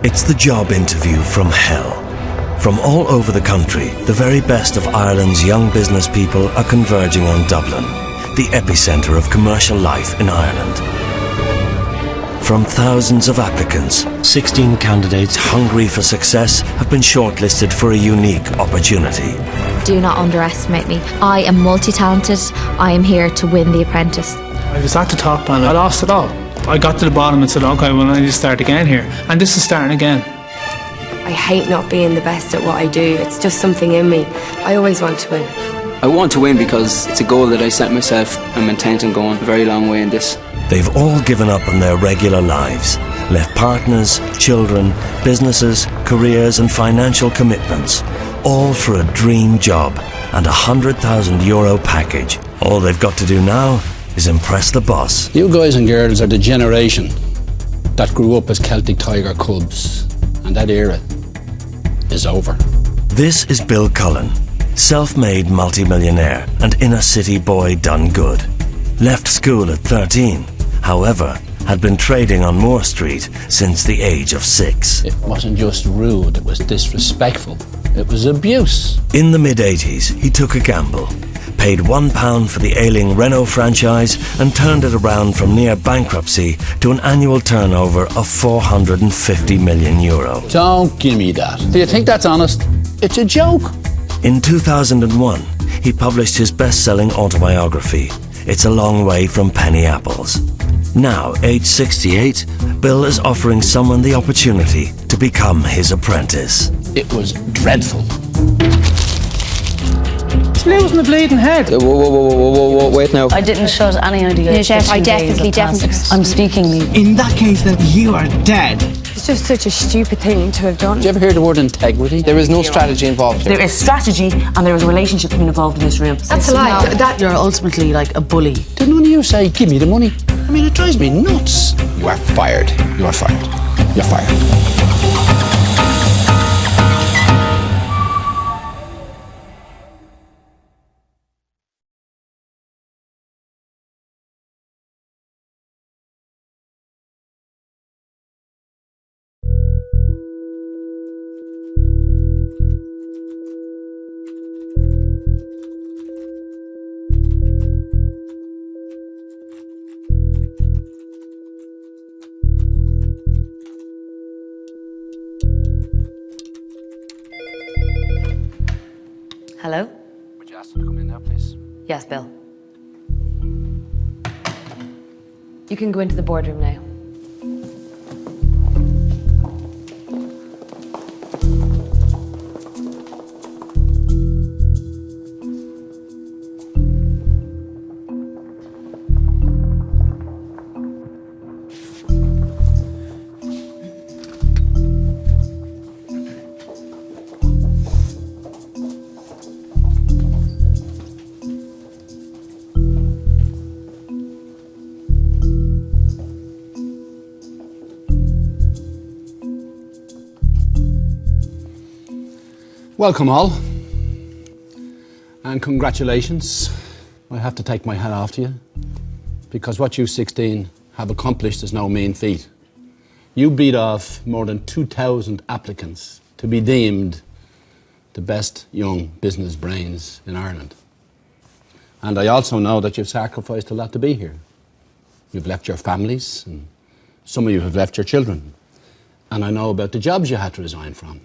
It's the job interview from hell. From all over the country, the very best of Ireland's young business people are converging on Dublin, the epicentre of commercial life in Ireland. From thousands of applicants, 16 candidates hungry for success have been shortlisted for a unique opportunity. Do not underestimate me. I am multi-talented. I am here to win the Apprentice. I was at the top and I lost it all. I got to the bottom and said, okay, well, I need to start again here. And this is starting again. I hate not being the best at what I do. It's just something in me. I always want to win. I want to win because it's a goal that I set myself. I'm intent on going a very long way in this. They've all given up on their regular lives, left partners, children, businesses, careers and financial commitments, all for a dream job and a €100,000 package. All they've got to do now is impress the boss. You guys and girls are the generation that grew up as Celtic Tiger cubs, and that era is over. This is Bill Cullen, self-made multimillionaire and inner-city boy done good. Left school at 13, however, had been trading on Moore Street since the age of 6. It wasn't just rude, it was disrespectful. It was abuse. In the mid-80s, he took a gamble, paid £1 for the ailing Renault franchise and turned it around from near bankruptcy to an annual turnover of €450 million. Don't give me that. Do you think that's honest? It's a joke. In 2001, he published his best-selling autobiography, It's a Long Way from Penny Apples. Now, age 68, Bill is offering someone the opportunity to become his apprentice. It was dreadful. He's losing the bleeding head. Whoa, wait now. I didn't shut any idea. No, Chef, I definitely. I'm speaking me. In that case, then you are dead. It's just such a stupid thing to have done. Did you ever hear the word integrity? There is no strategy involved here. There is strategy and there is a relationship being involved in this room. That's a lie. That you're ultimately like a bully. Did none of you say, give me the money? I mean, it drives me nuts. You are fired. You are fired. You're fired. Hello? Would you ask them to come in now, please? Yes, Bill. You can go into the boardroom now. Welcome all, and congratulations. I have to take my hat off to you, because what you 16 have accomplished is no mean feat. You beat off more than 2,000 applicants to be deemed the best young business brains in Ireland. And I also know that you've sacrificed a lot to be here. You've left your families, and some of you have left your children. And I know about the jobs you had to resign from.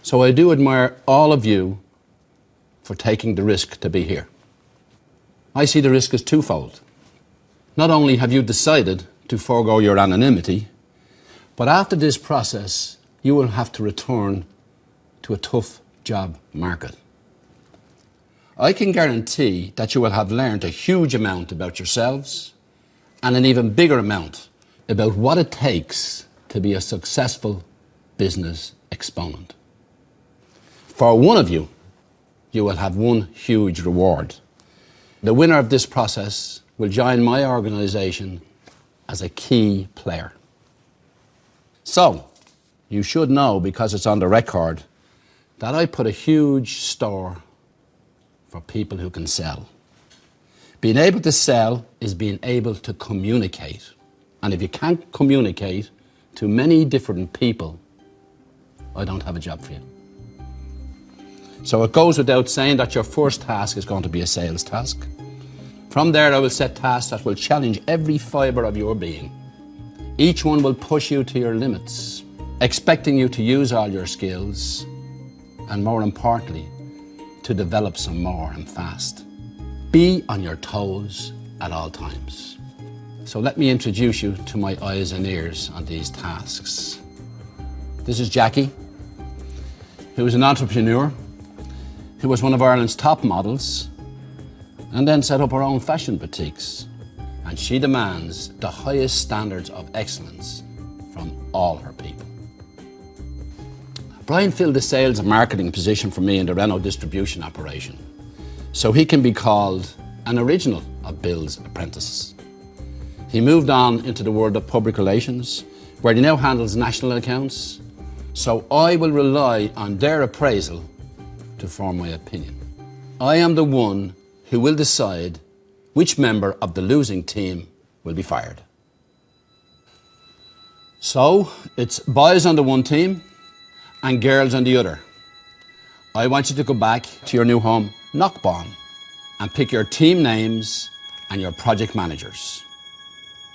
So I do admire all of you for taking the risk to be here. I see the risk as twofold. Not only have you decided to forego your anonymity, but after this process, you will have to return to a tough job market. I can guarantee that you will have learned a huge amount about yourselves and an even bigger amount about what it takes to be a successful business exponent. For one of you, you will have one huge reward. The winner of this process will join my organisation as a key player. So, you should know, because it's on the record, that I put a huge store for people who can sell. Being able to sell is being able to communicate. And if you can't communicate, to many different people, I don't have a job for you. So it goes without saying that your first task is going to be a sales task. From there, I will set tasks that will challenge every fibre of your being. Each one will push you to your limits, expecting you to use all your skills, and more importantly, to develop some more and fast. Be on your toes at all times. So let me introduce you to my eyes and ears on these tasks. This is Jackie, who is an entrepreneur, who was one of Ireland's top models, and then set up her own fashion boutiques. And she demands the highest standards of excellence from all her people. Brian filled the sales and marketing position for me in the Renault distribution operation, so he can be called an original of Bill's apprentices. He moved on into the world of public relations, where he now handles national accounts, so I will rely on their appraisal to form my opinion. I am the one who will decide which member of the losing team will be fired. So, it's boys on the one team and girls on the other. I want you to go back to your new home, Knockbawn, and pick your team names and your project managers.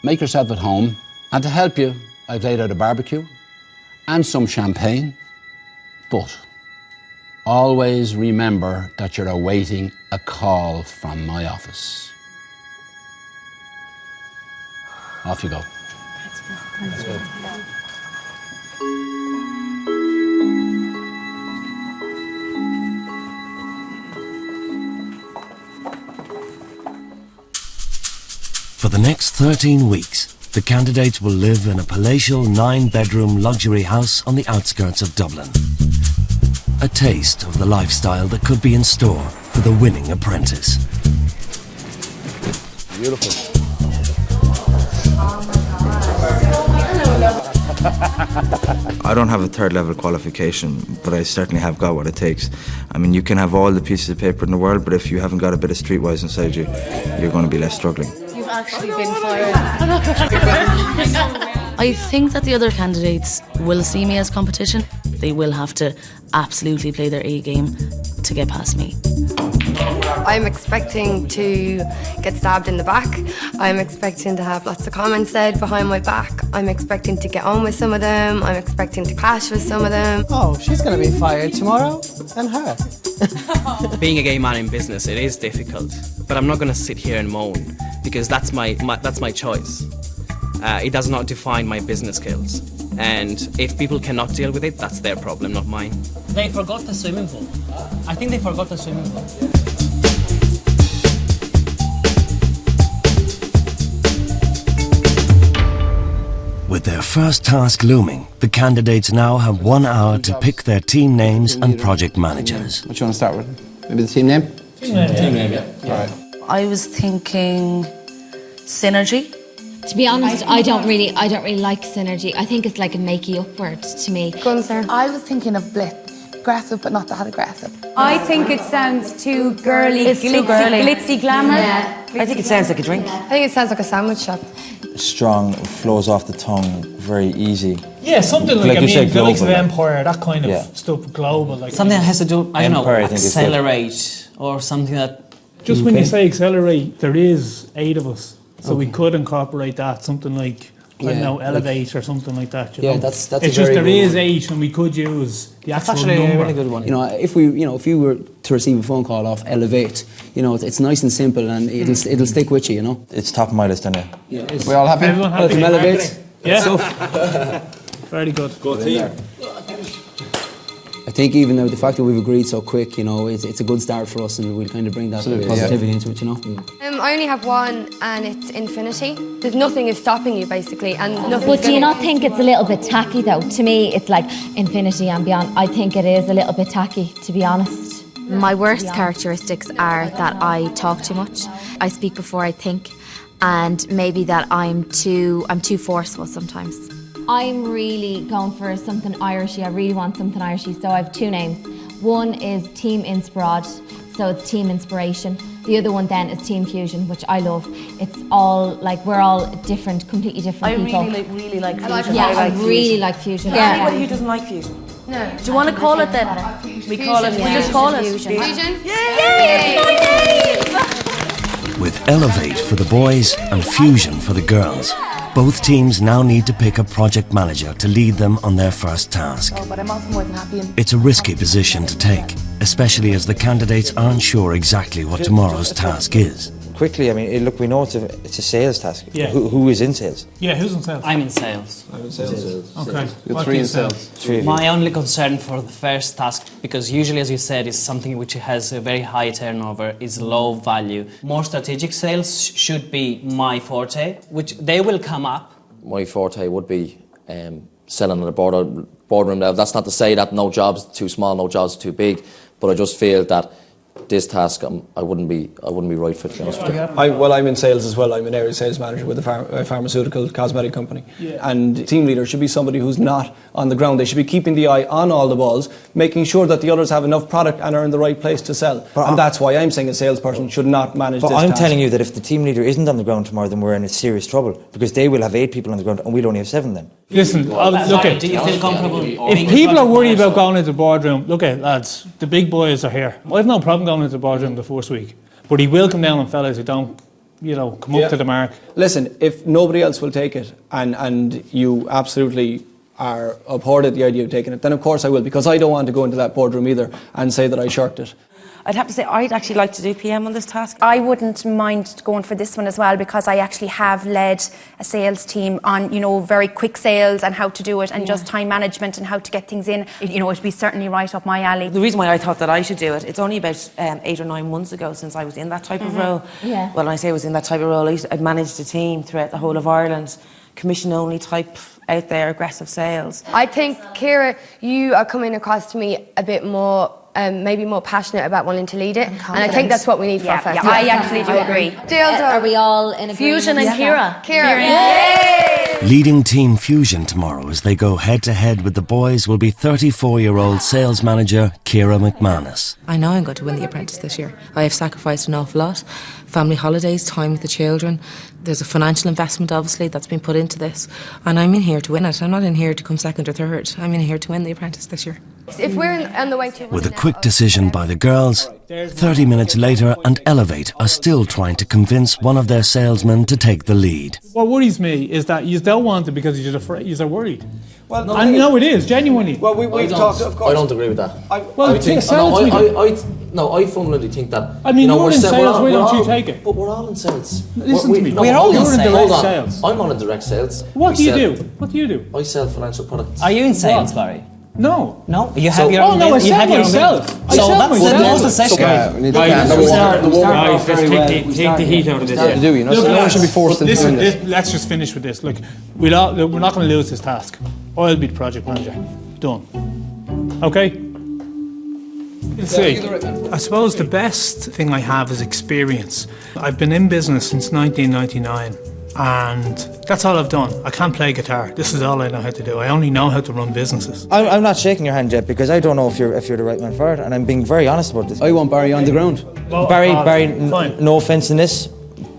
Make yourself at home, and to help you, I've laid out a barbecue and some champagne, but always remember that you're awaiting a call from my office. Off you go. Let's go. For the next 13 weeks, the candidates will live in a palatial 9-bedroom luxury house on the outskirts of Dublin. A taste of the lifestyle that could be in store for the winning apprentice. Beautiful. I don't have a third level qualification, but I certainly have got what it takes. I mean, you can have all the pieces of paper in the world, but if you haven't got a bit of streetwise inside you, you're going to be left struggling. You've actually been fired. I think that the other candidates will see me as competition. They will have to absolutely play their A game to get past me. I'm expecting to get stabbed in the back. I'm expecting to have lots of comments said behind my back. I'm expecting to get on with some of them. I'm expecting to clash with some of them. Oh, she's going to be fired tomorrow, and her. Being a gay man in business, it is difficult, but I'm not going to sit here and moan because that's my choice. It does not define my business skills, and if people cannot deal with it, that's their problem, not mine. They forgot the swimming pool. I think they forgot the swimming pool. With their first task looming, the candidates now have 1 hour to pick their team names and project managers. What you want to start with? Maybe the team name? Team name, yeah. All right. I was thinking synergy. To be honest, I don't really like synergy. I think it's like a makey upward to me. Gunther. I was thinking of blitz. Aggressive, but not that aggressive. I think it sounds too girly, It's too girly. glitzy glamour. I think it sounds like a drink. I think it sounds like a sandwich shop. Strong, flows off the tongue, very easy. Yeah, something like, you said, the likes of global, Empire, that kind of Yeah. stuff, global. Like Something that has to do, I don't Empire, I know, think is good. accelerate, or something that... Just when you say accelerate, there is 8 of us, so we could incorporate that, something like, I don't know, elevate or something like that. You know? that's it's a just very there good is one. 8, and we could use the That's actual actually number. a really good one. You know, if you were to receive a phone call off Elevate, you know, it's nice and simple, and it'll stick with you. You know. It's top of my list, isn't it? Yeah, We all happy? Everyone happy? From Elevate. Yeah. Very good. Go team. I think even though the fact that we've agreed so quick, you know, it's a good start for us, and we'll kind of bring that positivity into it. You know. I only have one, and it's infinity. There's nothing is stopping you, basically, and nothing. But do you not think it's a little bit tacky, though? To me, it's like infinity and beyond. I think it is a little bit tacky, to be honest. My worst characteristics are that I talk too much. I speak before I think, and maybe that I'm too forceful sometimes. I'm really going for something Irishy. I really want something Irishy, so I have 2 names. One is Team Inspirad, so it's team inspiration. The other one then is Team Fusion, which I love. It's all like we're all different, completely different people. I really like Fusion. Yeah, I really like Fusion. Yeah. Anybody who doesn't like Fusion? No. Do you want to call it then? We call it. We just call it Fusion. With Elevate for the boys and Fusion for the girls, both teams now need to pick a project manager to lead them on their first task. But I'm also more than happy. It's a risky position to take, especially as the candidates aren't sure exactly what tomorrow's task is. Quickly, I mean, look, we know it's a sales task. Yeah. Who is in sales? Yeah, who's in sales? I'm in sales. I'm in sales. Okay. You're What 3 do in you sell? sales. 3 of you. My only concern for the first task, because usually, as you said, is something which has a very high turnover, is low value. More strategic sales should be my forte, which they will come up. My forte would be selling at a boardroom level. That's not to say that no job's too small, no job's too big, but I just feel that this task I wouldn't be right fit, to be honest with you. I'm in sales as well. I'm an area sales manager with a pharmaceutical cosmetic company. Yeah. And team leader should be somebody who's not on the ground. They should be keeping the eye on all the balls, making sure that the others have enough product and are in the right place to sell. And that's why I'm saying a salesperson should not manage this task. I'm telling you that if the team leader isn't on the ground tomorrow, then we're in serious trouble, because they will have 8 people on the ground and we'll only have 7 then. Listen, look at. Do you feel comfortable? If people are worried about going into the boardroom, look at lads, the big boys are here. I have no problem going into the boardroom the first week, but he will come down on fellas who don't, come up to the mark. Listen, if nobody else will take it and you absolutely are abhorred at the idea of taking it, then of course I will, because I don't want to go into that boardroom either and say that I shirked it. I'd have to say I'd actually like to do PM on this task. I wouldn't mind going for this one as well, because I actually have led a sales team on, very quick sales and how to do it, and just time management and how to get things in. It'd be certainly right up my alley. The reason why I thought that I should do it, it's only about 8 or 9 months ago since I was in that type of role. Yeah. Well, when I say I was in that type of role, I'd managed a team throughout the whole of Ireland, commission-only type out there, aggressive sales. I think, Ciara, you are coming across to me a bit more, maybe more passionate about wanting to lead it. And I think that's what we need for our first. I actually do agree. Are we all in agreement? Fusion and Ciara. Leading Team Fusion tomorrow as they go head-to-head with the boys will be 34-year-old sales manager Ciara McManus. I know I'm going to win the Apprentice this year. I have sacrificed an awful lot. Family holidays, time with the children. There's a financial investment, obviously, that's been put into this. And I'm in here to win it. I'm not in here to come second or third. I'm in here to win the Apprentice this year. If we're on the way to... With a quick decision by the girls, 30 minutes later and Elevate are still trying to convince one of their salesmen to take the lead. What worries me is that you don't want it because you're afraid, you're worried. Well, no, it is, genuinely. Well, we've talked, of course. I don't agree with that. I fundamentally think that... I mean, you're in sales, why don't you take it? But we're all in sales. Listen to me. We're all in direct sales. I'm on in direct sales. What do you do? What do you do? I sell financial products. Are you in sales, Barry? No. No? You have your own I business. You sell have your own myself. business. So that's the session. Take the heat out of this. No one should be forced into doing this. Let's just finish with this. Look, we're not going to lose this task. I'll be the project manager. Done. Okay? We'll see. I suppose the best thing I have is experience. I've been in business since 1999. And that's all I've done. I can't play guitar. This is all I know how to do. I only know how to run businesses. I'm not shaking your hand yet, because I don't know if you're the right man for it, and I'm being very honest about this. I want Barry on the ground. Well, Barry, no offence in this,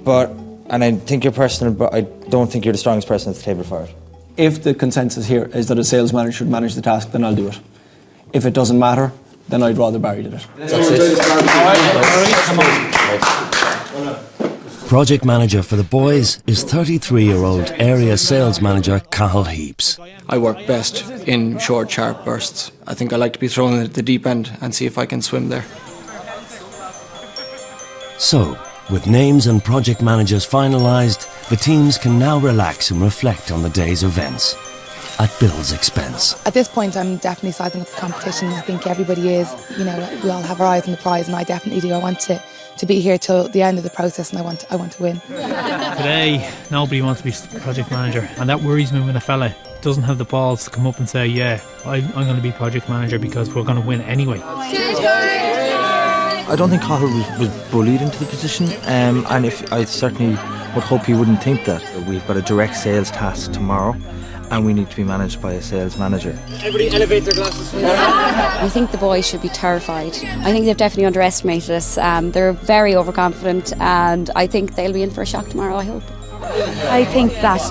and I think you're personal, but I don't think you're the strongest person at the table for it. If the consensus here is that a sales manager should manage the task, then I'll do it. If it doesn't matter, then I'd rather Barry did it. That's it. Come on. Project manager for the boys is 33-year-old area sales manager Cathal Heaps. I work best in short, sharp bursts. I think I like to be thrown at the deep end and see if I can swim there. So, with names and project managers finalised, the teams can now relax and reflect on the day's events at Bill's expense. At this point, I'm definitely sizing up the competition. I think everybody is. We all have our eyes on the prize, and I definitely do. I want to be here till the end of the process, and I want to win. Today, nobody wants to be project manager, and that worries me when a fella doesn't have the balls to come up and say, yeah, I'm going to be project manager because we're going to win anyway. I don't think Cathal was bullied into the position, and I certainly would hope he wouldn't think that. We've got a direct sales task tomorrow, and we need to be managed by a sales manager. Everybody elevate their glasses. I think the boys should be terrified. I think they've definitely underestimated us. They're very overconfident, and I think they'll be in for a shock tomorrow, I hope. I think that